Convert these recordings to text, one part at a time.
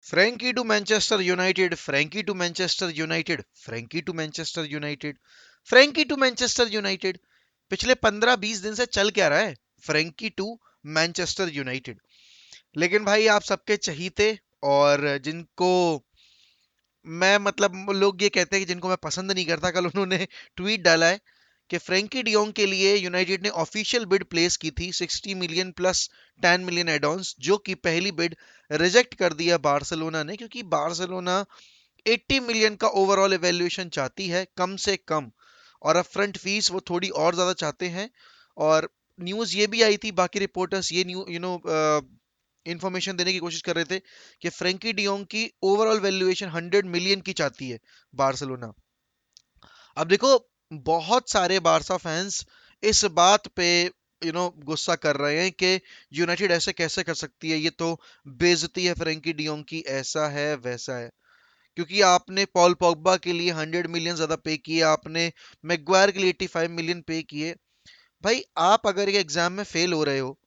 Frankie to Manchester United, Frankie to Manchester United, Frankie to Manchester United, Frankie to Manchester United. पिछले 15-20 दिन से चल क्या रहा है? Frankie to Manchester United. लेकिन भाई आप सबके चहीते और जिनको मैं मतलब लोग ये कहते हैं कि जिनको मैं पसंद नहीं करता, कल उन्होंने ट्वीट डाला है कि फ्रैंकी डियोंग के लिए यूनाइटेड ने ऑफिशियल बिड प्लेस की थी 60 मिलियन प्लस 10 मिलियन एडॉन्स, जो कि पहली बिड रिजेक्ट कर दिया बार्सिलोना ने, क्योंकि बार्सिलोना 80 मिलियन का ओवरऑल एवेल्यूएशन चाहती है कम से कम, और अब फ्रंट फीस वो थोड़ी और ज्यादा चाहते हैं। और न्यूज ये भी आई थी, बाकी रिपोर्टर्स ये न्यू यू नो इंफॉर्मेशन देने की कोशिश कर रहे थे कि फ्रैंकी डियोंग की ओवरऑल वैल्यूएशन 100 मिलियन की चाहती है बार्सिलोना। अब देखो, बहुत सारे बारसा फैंस इस बात पे गुस्सा कर रहे हैं कि यूनाइटेड ऐसे कैसे कर सकती है, ये तो बेइज्जती है फ्रैंकी डियोंग की, ऐसा है वैसा है। क्योंकि आपने पॉल पॉगबा के लिए 100 मिलियन ज्यादा पे किए, आपने मैग्वायर के लिए 85 मिलियन पे किए। भाई आप अगर ये एग्जाम में फेल हो रहे हो,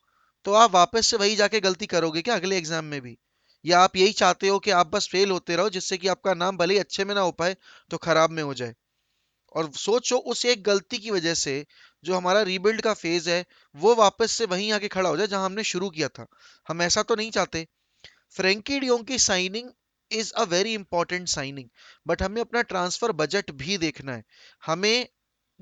तो आप वापस से वही जाके गलती करोगे क्या अगले एग्जाम में भी? या आप यही चाहते हो कि आप बस फेल होते रहो, जिससे कि आपका नाम भले ही अच्छे में ना हो पाए तो खराब में हो जाए? और सोचो, उस एक गलती की वजह से जो हमारा रीबिल्ड का फेज है, वो वापस से वहीं आके खड़ा हो जाए जहां हमने शुरू किया था। हम ऐसा तो नहीं चाहते। फ्रैंकी डियोंग की signing is a very important signing, but हमें अपना ट्रांसफर बजट भी देखना है। हमें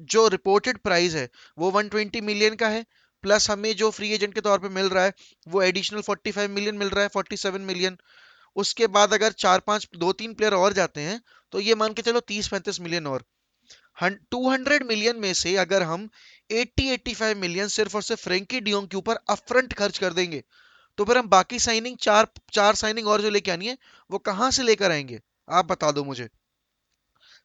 जो रिपोर्टेड प्राइस है वो 120 मिलियन का है, प्लस हमें जो फ्री एजेंट के तौर पे मिल रहा है वो एडिशनल 45 मिलियन मिल रहा है, 47 मिलियन। उसके बाद अगर चार पांच दो तीन प्लेयर और जाते हैं, तो ये मान के चलो 30-35 मिलियन और। 200 मिलियन में से अगर हम 80-85 मिलियन सिर्फ और सिर्फ फ्रेंकी डियोंग के ऊपर अपफ्रंट खर्च कर देंगे, तो फिर हम बाकी साइनिंग चार चार साइनिंग और जो लेके आनी है, वो कहां से लेकर आएंगे? आप बता दो मुझे।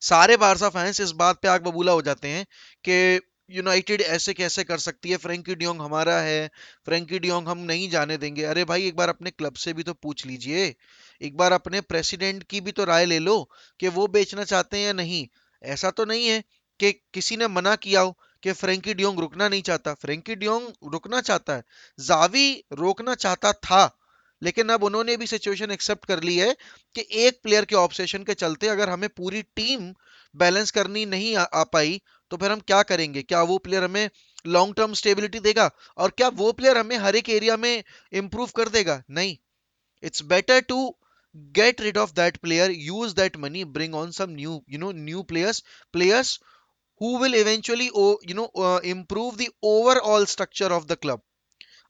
सारे बारसा फैंस इस बात पे आग बबूला हो जाते हैं कि यूनाइटेड ऐसे कैसे कर सकती है, फ्रैंकी डियोंग हमारा है, फ्रैंकी डियोंग हम नहीं जाने देंगे। अरे भाई, एक बार अपने क्लब से भी तो पूछ लीजिए, एक बार अपने प्रेसिडेंट की भी तो राय ले लो कि वो बेचना चाहते हैं या नहीं। ऐसा तो नहीं है कि किसी ने मना किया हो कि फ्रैंकी डियोंग रुकना नहीं चाहता। फ्रैंकी डियोंग रुकना चाहता है, जावी रोकना चाहता था, लेकिन अब उन्होंने भी सिचुएशन एक्सेप्ट कर ली है कि एक प्लेयर के ऑब्सेशन के चलते अगर हमें पूरी टीम बैलेंस करनी नहीं आ पाई, तो फिर हम क्या करेंगे? क्या वो प्लेयर हमें लॉन्ग टर्म स्टेबिलिटी देगा? और क्या वो प्लेयर हमें हर एक एरिया में इंप्रूव कर देगा? नहीं। It's better to get rid of that player, use that money, bring on some new players who will eventually improve the overall structure of the club.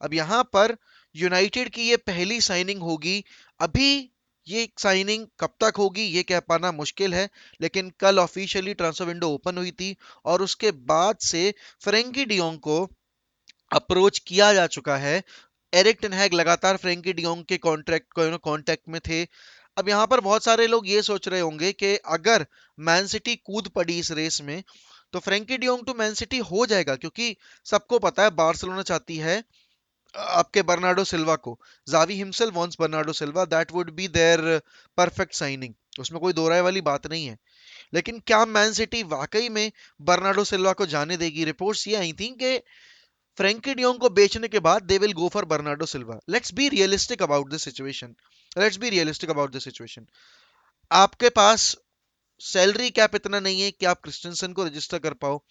अब यहां पर यूनाइटेड की ये पहली साइनिंग होगी। अभी ये साइनिंग कब तक होगी ये कह पाना मुश्किल है, लेकिन कल ऑफिशियली ट्रांसफर विंडो ओपन हुई थी, और उसके बाद से फ्रेंकी डियोंग को अप्रोच किया जा चुका है। एरिक टेन हैग लगातार फ्रेंकी डियोंग के कॉन्ट्रैक्ट को कॉन्टैक्ट में थे। अब यहां पर बहुत सारे लोग ये सोच रहे होंगे कि अगर मैन सिटी कूद पड़ी इस रेस में, तो Frenkie de Jong to Man City हो जाएगा, क्योंकि सबको पता है बार्सिलोना चाहती है आपके बर्नार्डो सिल्वा को। Xavi himself wants Bernardo Silva, that would be their perfect signing, उसमें कोई दो राय वाली बात नहीं है। लेकिन क्या मैन सिटी वाकई में बर्नार्डो सिल्वा को जाने देगी? रिपोर्ट्स ये आई थी कि फ्रैंकी डियोंग को बेचने के बाद they will go for Bernardo Silva. Let's be realistic about this situation, let's be realistic about this situation. आपके पास सैलरी कैप इतना नहीं है कि आप क्रिस्टेंसन को रजिस्टर कर पाओ,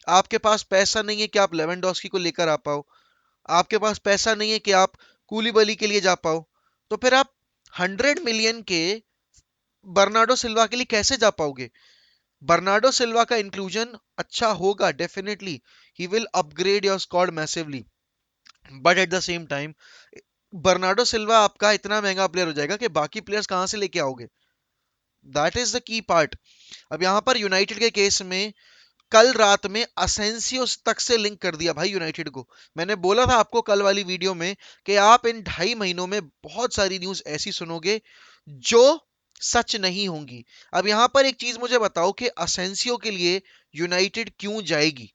आपके पास पैसा नहीं है कि आप लेवेंडोस्की को लेकर आ पाओ, आपके पास पैसा नहीं है कि आप कूलीबली के लिए जा पाओ, तो फिर आप 100 मिलियन के बर्नार्डो सिल्वा के लिए कैसे जा पाओगे? बर्नार्डो सिल्वा का इंक्लूजन अच्छा होगा definitely, he will upgrade your squad massively, but at the same time Bernardo Silva आपका इतना महंगा प्लेयर हो जाएगा कि बाकी प्लेयर्स कहां से लेके आओगे? That is the key part. अब यहां पर यूनाइटेड के केस में कल रात में असेंसियो तक से लिंक कर दिया भाई यूनाइटेड को। मैंने बोला था आपको कल वाली वीडियो में कि आप इन 2.5 महीनों में बहुत सारी न्यूज ऐसी सुनोगे जो सच नहीं होंगी। अब यहां पर एक चीज मुझे बताओ कि असेंसियो के लिए यूनाइटेड क्यों जाएगी?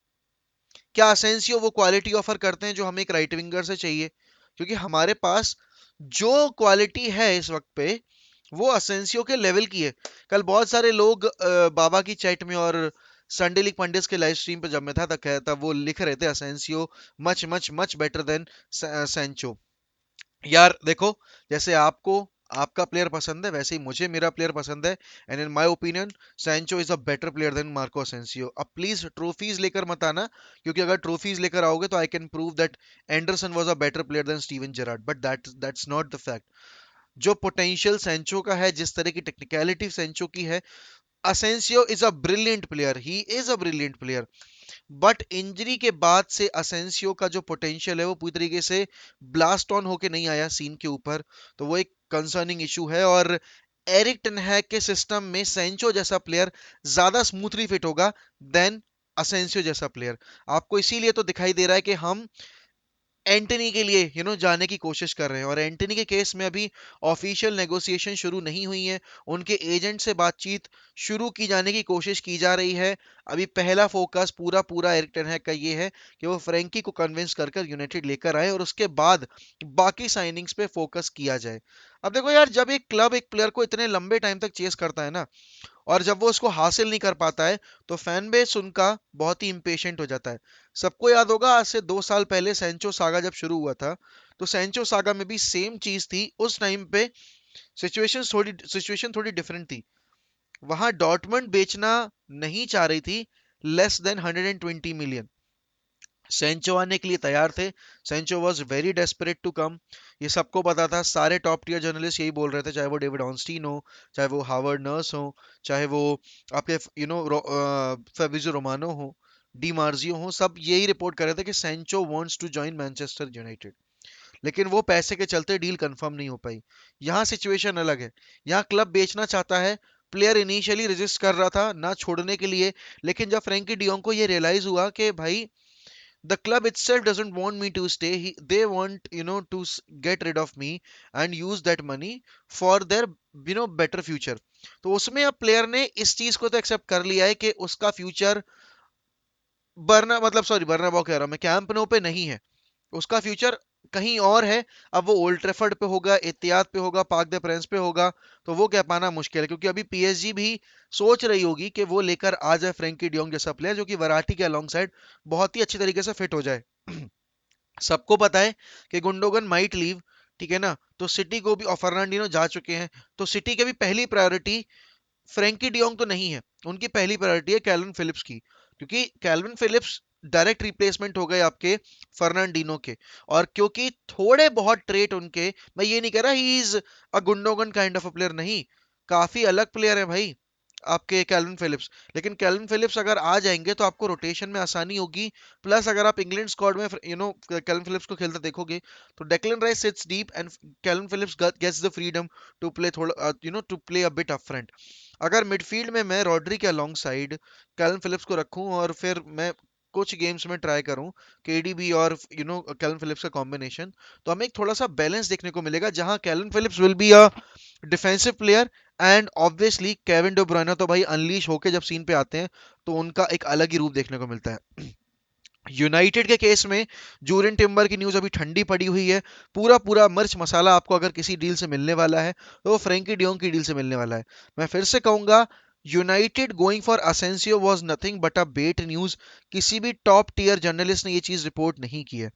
क्या असेंसियो वो क्वालिटी ऑफर करते हैं जो हमें एक राइट विंगर से चाहिए? क्योंकि हमारे पास जो क्वालिटी है इस वक्त पे, वो असेंसियो के लेवल की है। कल बहुत सारे लोग बाबा की चैट में और संडे लीग पंडित के लाइव स्ट्रीम पे जब मैं था तब कहता वो लिख रहे थे Asensio much much much better than Sancho. यार देखो, जैसे आपको आपका प्लेयर पसंद है वैसे ही मुझे मेरा प्लेयर पसंद है, and in my opinion Sancho is a better player than Marco Asensio. अब प्लीज ट्रॉफीज लेकर मत आना, क्योंकि अगर ट्रॉफीज लेकर आओगे तो I can prove that Anderson was a better player than Steven Gerrard, but that's not the fact. जो पोटेंशियल सेंचो का है, जिस तरह की टेक्निकलिटी सेंचो की है, Asensio is a brilliant player, he is a brilliant player. But injury के बाद से असेंसियो का जो पोटेंशियल है वो पूरी तरीके से ब्लास्ट ऑन होके नहीं आया सीन के ऊपर, तो वो एक कंसर्निंग इशू है। और एरिक टेनहैग के सिस्टम में सेंचो जैसा प्लेयर ज्यादा स्मूथली फिट होगा देन असेंसियो जैसा प्लेयर। आपको इसीलिए तो दिखाई दे रहा है कि हम एंटनी के लिए जाने की कोशिश कर रहे हैं, और एंटनी के केस में अभी ऑफिशियल नेगोशिएशन शुरू नहीं हुई है, उनके एजेंट से बातचीत शुरू की जाने की कोशिश की जा रही है। अभी पहला फोकस पूरा पूरा एरिक टेन हैग का ये है कि वो फ्रैंकी को कन्विंस कर कर यूनाइटेड लेकर आए, और उसके बाद बाकी साइनिंग्स पे फोकस किया जाए। अब देखो यार, जब एक क्लब एक प्लेयर को इतने लंबे टाइम तक चेस करता है ना, और जब वो उसको हासिल नहीं कर पाता है, तो फैन बेस उनका बहुत ही इम्पेशेंट हो जाता है। सबको याद होगा आज से 2 साल पहले सेंचो सागा जब शुरू हुआ था, तो सेंचो सागा में भी सेम चीज थी। उस टाइम पे सिचुएशन थोड़ी डिफरेंट थी। वहां डॉर्टमंड बेचना नहीं चाह रही थी लेस देन 120 मिलियन। सेंचो आने के लिए तैयार थे। Sancho was very desperate to come. ये सबको पता था, सारे टॉप टियर जर्नलिस्ट यही बोल रहे थे, चाहे वो डेविड ऑनस्टीन हो, चाहे वो हावर्ड नर्स हो, चाहे वो आपके फेबिजो रोमानो हो, डी मार्जियो हो, सब यही रिपोर्ट कर रहे थे कि Sancho wants to join Manchester United. लेकिन वो पैसे के चलते डील कंफर्म नहीं हो पाई। यहाँ सिचुएशन अलग है। यहाँ क्लब बेचना चाहता है। प्लेयर इनिशियली रेजिस्ट कर रहा था ना छोड़ने के लिए, लेकिन जब फ्रैंकी डियोंग को ये रियलाइज हुआ कि भाई the club itself doesn't want me to stay, they want to get rid of me and use that money for their better future, तो उसमें अब प्लेयर ने इस चीज को तो एक्सेप्ट कर लिया है कि उसका फ्यूचर बर्नाबाउ कह रहा हूं मैं, कैंप नो पे नहीं है। उसका फ्यूचर कहीं और है। अब वो ओल्ड ट्रेफर्ड पे होगा, इत्तेहाद पे होगा, पार्क दे प्रेंस पे होगा, तो वो कह पाना मुश्किल है, क्योंकि अभी पीएसजी भी सोच रही होगी कि वो लेकर आ जाए फ्रेंकी डियोंग जैसा प्लेयर, जो कि वराटी के अलोंग साइड बहुत ही अच्छी तरीके से फिट हो जाए। सबको पता है कि गुंडोगन माइट लीव, ठीक है ना, तो सिटी को भी, और फर्नांडिनो जा चुके हैं, तो सिटी की भी पहली प्रायोरिटी फ्रैंकी डियोंग तो नहीं है। उनकी पहली प्रायोरिटी है कैल्विन फिलिप्स की, क्योंकि कैल्विन फिलिप्स डायरेक्ट रिप्लेसमेंट हो गए आपके फर्नांडिनो के। और क्योंकि थोड़े बहुत ट्रेट उनके, मैं ये नहीं कह रहा ही is a Gundogan kind of a player, नहीं, काफी अलग प्लेयर है भाई आपके कैल्विन फिलिप्स। लेकिन कैल्विन फिलिप्स अगर आ जाएंगे तो आपको रोटेशन में आसानी होगी। प्लस अगर आप इंग्लैंड स्क्वाड में कैल्विन फिलिप्स को खेलते देखोगे, तो Declan Rice sits deep and Kalvin Phillips gets the freedom to play थोड़ा to play a bit up front. अगर मिडफील्ड में मैं रॉड्री के अलोंग साइड कैल्विन फिलिप्स को रखूं, और फिर मैं कुछ गेम्स में ट्राई करूं केडीबी और कैल्विन फिलिप्स का कॉम्बिनेशन, तो हमें एक थोड़ा सा बैलेंस देखने को मिलेगा, जहां Kalvin Phillips will be a defensive player, and obviously Kevin De Bruyne तो भाई अनलीश होके जब सीन पे आते हैं, तो उनका एक अलग ही रूप देखने को मिलता है। यूनाइटेड के केस में जूरियन टिम्बर की न्यूज अभी ठंडी पड़ी हुई है। पूरा पूरा मिर्च मसाला आपको अगर किसी डील से मिलने वाला है, तो वो फ्रेंकी डियोंग की डील से मिलने वाला है। मैं फिर से कहूंगा, United going for Asensio was nothing but a bad news. किसी भी टॉप टियर जर्नलिस्ट ने ये चीज रिपोर्ट नहीं की है।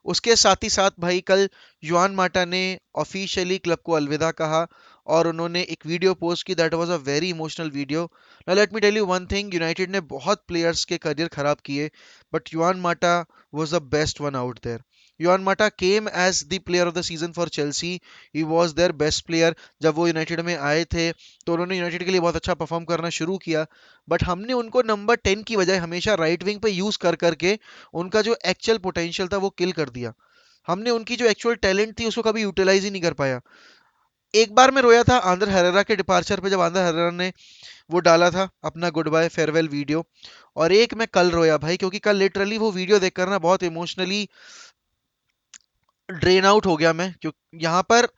उसके साथ ही साथ भाई कल युआन माटा ने ऑफिशियली क्लब को अलविदा कहा, और उन्होंने एक वीडियो पोस्ट की, that was a very emotional video. Now let me tell you one thing, United ने बहुत प्लेयर्स के करियर खराब किए, but Juan Mata was the best one out there. Juan Mata came as the player of the season for Chelsea. He was their best player. जब वो United में आए थे, तो उन्होंने यूनाइटेड के लिए बहुत अच्छा परफॉर्म करना शुरू किया, बट हमने उनको नंबर 10 की बजाय हमेशा राइट विंग पे यूज कर करके उनका जो एक्चुअल पोटेंशियल था वो किल कर दिया। हमने उनकी जो एक्चुअल टैलेंट थी उसको कभी यूटिलाइज ही नहीं कर पाया। एक बार मैं रोया था आंद्र हेरेरा के डिपार्चर पे, जब आंद्र हेरेरा ने वो डाला था अपना गुड बाय फेयरवेल वीडियो। और एक मैं कल रोया भाई, क्योंकि कल लिटरली वो वीडियो देखकर ना बहुत इमोशनली ड्रेन आउट हो गया मैं। क्यों, यहाँ पर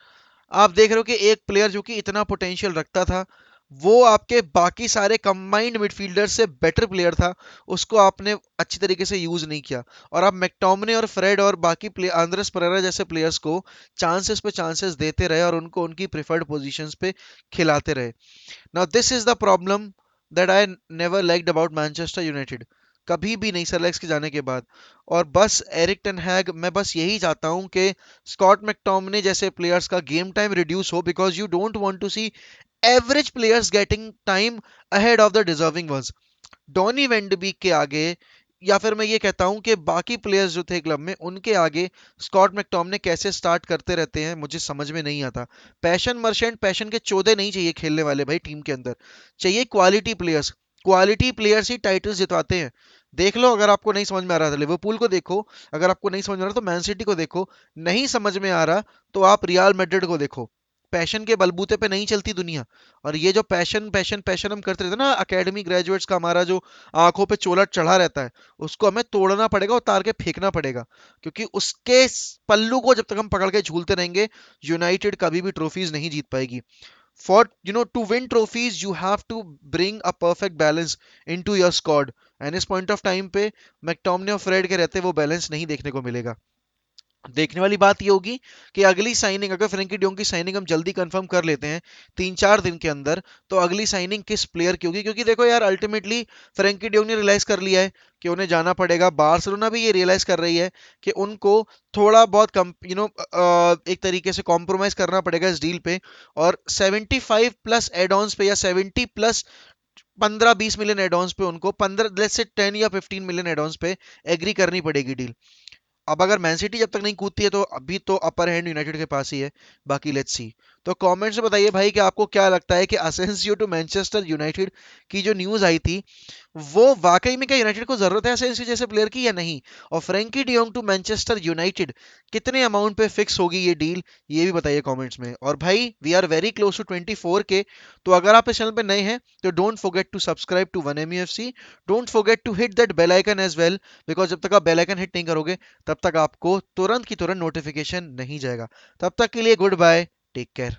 आप देख रहे हो कि एक प्लेयर जो कि इतना पोटेंशियल रखता था, वो आपके बाकी सारे कंबाइंड मिडफील्डर से बेटर प्लेयर था, उसको आपने अच्छी तरीके से यूज नहीं किया। और आप मैकटोमने और फ्रेड और बाकी प्ले आंद्रेस परेरा जैसे प्लेयर्स को चांसेस पे चांसेस देते रहे, और उनको उनकी प्रिफर्ड पोजीशंस पे खिलाते रहे। Now this is the problem that I never liked about Manchester United. कभी भी नहीं, सर एलेक्स के जाने के बाद। और बस एरिक टेन हैग, मैं बस यही चाहता हूं कि स्कॉट मैकटोमिने जैसे प्लेयर्स का गेम टाइम रिड्यूस हो, because you don't want to see average players getting time ahead of the deserving ones. Donny van de Beek के आगे, या फिर मैं ये कहता हूं कि बाकी प्लेयर्स जो थे क्लब में उनके आगे स्कॉट मैकटोमिने कैसे स्टार्ट करते रहते हैं, मुझे समझ में नहीं आता। पैशन मर्चेंट, पैशन के चौदह नहीं चाहिए खेलने वाले भाई टीम के अंदर, चाहिए क्वालिटी प्लेयर्स। क्वालिटी प्लेयर्स ही टाइटल्स जितवाते हैं। देख लो, अगर आपको नहीं समझ में आ रहा था लिवरपूल को देखो, अगर आपको नहीं समझ में आ रहा तो मैन सिटी को देखो, नहीं समझ में आ रहा तो आप रियल मैड्रिड को देखो। पैशन के बलबूते पे नहीं चलती दुनिया। और ये जो पैशन पैशन पैशन हम करते रहते हैं ना एकेडमी ग्रेजुएट्स का, हमारा जो आंखों पे चोला चढ़ा रहता है, उसको हमें तोड़ना पड़ेगा, उतार के फेंकना पड़ेगा। क्योंकि उसके पल्लू को जब तक हम पकड़ के झूलते रहेंगे, यूनाइटेड कभी भी ट्रॉफीज नहीं जीत पाएगी। For to win trophies you have to bring a perfect balance into your squad. And इस पॉइंट ऑफ टाइम पे मैकटोमिने और फ्रेड के रहते वो बैलेंस नहीं देखने को मिलेगा। देखने वाली बात ये होगी कि अगली साइनिंग, अगर फ्रेंकी डियोंग की साइनिंग हम जल्दी कंफर्म कर लेते हैं 3-4 दिन के अंदर, तो अगली साइनिंग किस प्लेयर की होगी। क्योंकि देखो यार, अल्टीमेटली फ्रेंकी डियोंग ने रियलाइज कर लिया है कि उन्हें जाना पड़ेगा, बार्सिलोना भी ये रियलाइज कर रही है कि उनको थोड़ा बहुत कम एक तरीके से कॉम्प्रोमाइज करना पड़ेगा इस डील पे। और 75+ एड ऑन्स पे, या 70+ 15-20 मिलियन एड ऑन्स पे, उनको 15 लेट्स से 10 या 15 मिलियन एड ऑन्स पे एग्री करनी पड़ेगी डील। अब अगर मैन सिटी जब तक नहीं कूदती है तो अभी तो अपर हैंड यूनाइटेड के पास ही है। बाकी लेट्स सी। तो कमेंट्स में बताइए भाई कि आपको क्या लगता है कि असेंसियो टू मैनचेस्टर यूनाइटेड की जो न्यूज आई थी, वो वाकई में क्या यूनाइटेड को जरूरत है असेंसियो जैसे प्लेयर की या नहीं। और Frenkie de Jong to Manchester United कितने अमाउंट पे फिक्स होगी ये डील, ये भी बताइए कमेंट्स में। और भाई we are very close to 24K। तो अगर आप इस चैनल पे नए हैं तो don't forget to subscribe to one M C. Don't forget to hit that bell icon as well, because जब तक आप बेल आइकन हिट नहीं करोगे तब तक आपको तुरंत की तुरंत नोटिफिकेशन नहीं जाएगा। तब तक के लिए गुड बाय, टेक केयर।